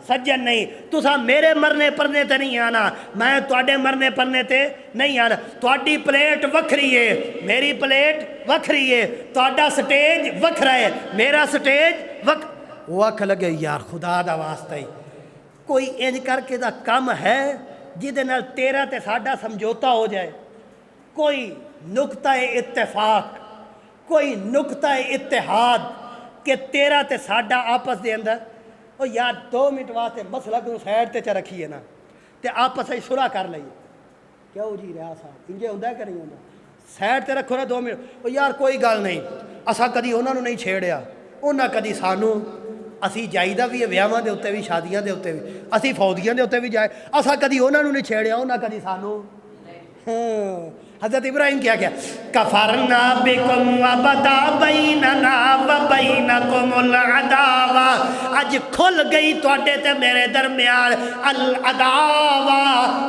سجن نہیں، تساں میرے مرنے پرنے تے نہیں آنا، میں تواڈے مرنے پرنے تے نہیں آنا، تواڈی پلیٹ وکھری ہے، میری پلیٹ وکھری ہے، تواڈا سٹیج وکھرا ہے، میرا سٹیج وکھ لگے۔ یار خدا دا واسطہ ہی کوئی انج کر کے دا کم ہے جہدے نال تیرا تے ساڈا سمجھوتا ہو جائے، کوئی نقطہ اتفاق، کوئی نقطہ اتحاد کہ تیرا تے ساڈا آپس دے اندر، او یار 2 منٹ واسطے مسئلہ کو سائڈ تے چ رکھیے نا تے آپس ہی صلح کر لئیے۔ کیوں جی رہا صاحب انجے ہوندا کہ نہیں ہوندا؟ سائڈ تے رکھو نا 2 منٹ، او یار کوئی گل نہیں، اساں کدی انہاں نوں نہیں چھیڑیا، انہاں کدی سانوں، اسی جائیدہ بھی ویاواں دے اوتے بھی، شادیاں دے اوتے بھی، اسی فوجیاں دے اوتے بھی جائے، اساں کدی انہاں نوں نہیں چھیڑیا، انہاں کدی سانوں۔ حضرت ابراہیم کیا کفرنا بکم وبدا بیننا وبین بینکم العداوہ، اج کھل گئی تواڈے تے میرے درمیان العداوہ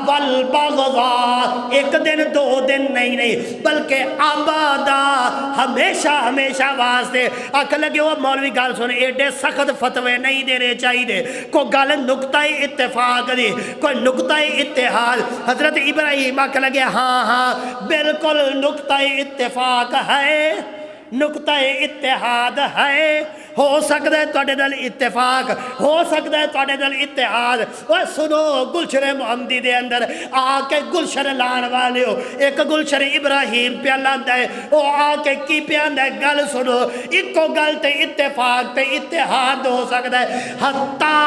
والبغضاء، ایک دن دو دن نہیں بلکہ آبادا، ہمیشہ ہمیشہ واسطے۔ آکھ لگے وہ مولوی گل سن، ایڈے سخت فتوے نہیں دینے چاہیے، کوئی گل نقطہ اتفاق دی، کوئی نقطہ اتحاد۔ حضرت ابراہیم آکھ لگے ہاں ہاں بالکل نقطہ اتفاق ہے، نقطہ اتحاد ہے، ہو سکتا ہے تواڈے نال اتفاق، ہو سکتا ہے تواڈے نال اتحاد۔ اوہ سنو گلشن محمدی دے اندر آ کے گلشن لان والے ہو، ایک گلشن ابراہیم پہ لاندا ہے، وہ آ کے کی پہ آندا ہے گل سنو، ایکو گل تے اتفاق تے اتحاد ہو سکتا ہے، حتیٰ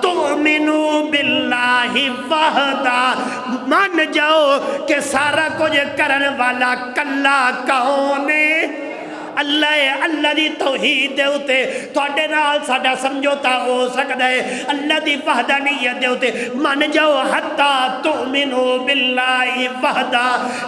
تؤمنوا باللہ وحدہ، مان جاؤ کہ سارا کچھ کرن والا کلا کون ہے؟ اللہ ہے۔ اللہ دی توحید دے اتے تواڈے نال ساڈا سمجھوتا ہو سکدا ہے، اللہ دی وحدانیت دے اتے من جاؤ، حتی تؤمنوا باللہ وحدہ،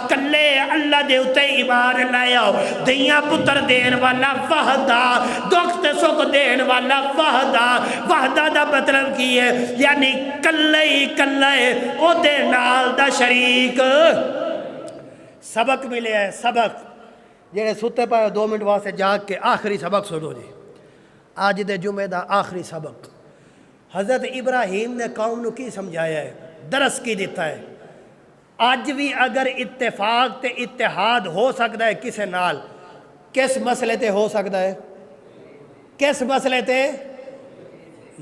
کلے اللہ دے اتے ایمان لے آؤ، دیاں پتر دین والا وحدہ، دکھ تے سکھ دین والا وحدہ۔ وحدہ دا مطلب کی ہے؟ یعنی کلے ہی کلے او دے نال دا شریک۔ سبق ملے ہے، سبق جڑے ستے پائے 2 منٹ واسطے جاگ کے آخری سبق سنو جی، آج دے جمعے دا آخری سبق۔ حضرت ابراہیم نے قوم نو کی سمجھایا ہے، درس کی دیتا ہے۔ آج بھی اگر اتفاق تے اتحاد ہو سکتا ہے کسے نال، کس مسئلے تے ہو سکتا ہے؟ کس مسئلے تے؟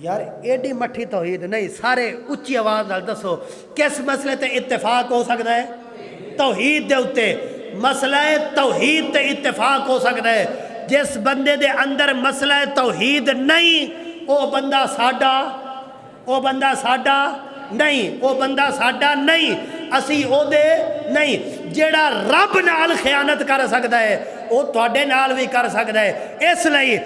یار ایڈی مٹھی توحید نہیں، سارے اچھی آواز نال دسو کس مسئلے تے اتفاق ہو سکتا ہے؟ توحید دے اتے، مسئلہ توحید تے اتفاق ہو سکتا ہے۔ جس بندے دے اندر مسئلہ توحید نہیں، او بندہ ساڈا، او بندہ ساڈا نہیں، او بندہ ساڈا نہیں، اسی او دے نہیں۔ جیڑا رب نال خیانت کر سکتا ہے او تواڈے نال بھی کر سکتا ہے۔ اس لئی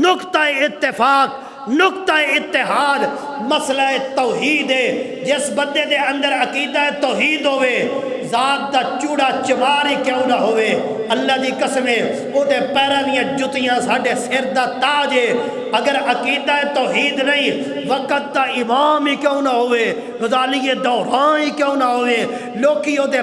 نقطہ اتفاق، نقطہ اتحاد مسئلہ توحید ہے۔ جس بندے دے اندر عقیدہ توحید ہوئے، ذات دا چوڑا چماری کیوں نہ ہوئے، اللہ دی قسمیں او دے پیران دیاں جتیاں ساڑھے سر دا تاج ہے۔ اگر عقیدہ توحید نہیں، وقت دا امام ہی کیوں نہ ہوئے، غزالی دوران ہی کیوں نہ ہوئے، لوکی او دے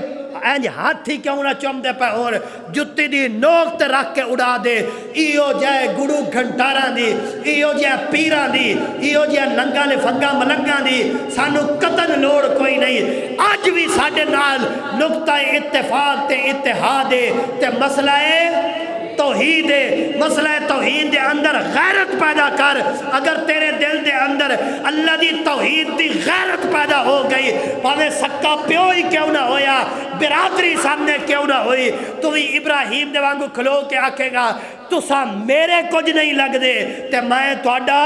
اینج ہاتھ ہی کیوں نہ چم دے پہ اور جتی دی نوک تے رکھ کے اڑا دے۔ ایو جائے گڑو گھنٹاراں دی، ایو جائے پیراں دی، ایو جائے ننگا لے فنگا ملنگاں دی، سانو قطن لوڑ کوئی نہیں۔ آج بھی ساڑھے نال نقطہ اتفاق تے اتحاد تے مسئلہ توحید ہے۔ مسئلہ توحید دے اندر غیرت پیدا کر۔ اگر تیرے دل دے اندر اللہ دی توحید دی غیرت پیدا ہو گئی، پاوے سکا پیو ہی کیوں نہ ہویا، برادری سامنے کیوں نہ ہوئی، تو بھی ابراہیم دے وانگو کھلو کے آکھے گا تسا میرے کچھ نہیں لگ دے تے میں تواڈا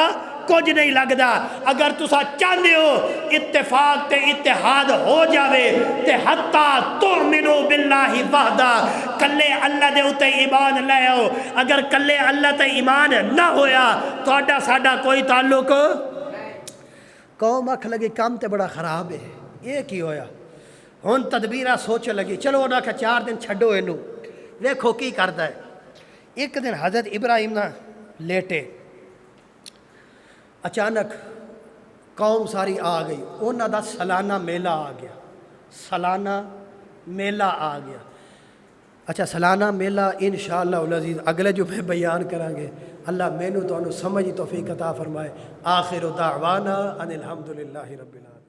کچھ نہیں لگدا۔ اگر تسا چاہتے ہو اتفاق تے اتحاد ہو جاوے تے حتیٰ تؤمنوا باللہ وحدہ، کلے اللہ دے اتے ایمان لے آؤ۔ اگر کلے اللہ تے ایمان نہ ہویا تواڈا ساڈا کوئی تعلق۔ قوم آکھ لگی کام تے بڑا خراب ہے، یہ کی ہویا؟ ہن تدبیرہ سوچ لگی، چلو انہاں کہ 4 دن چھڈو اینو، دیکھو کی کردا ہے۔ ایک دن حضرت ابراہیم نہ لیٹے، اچانک قوم ساری آ گئی، انہاں دا سالانہ میلہ آ گیا، سالانہ میلہ آ گیا۔ اچھا سالانہ میلہ انشاءاللہ العزیز اگلے جو میں بیان کریں گے۔ اللہ مینوں تو انہوں سمجھ توفیق عطا فرمائے۔ آخر دعوانا ان الحمدللہ رب العالمین۔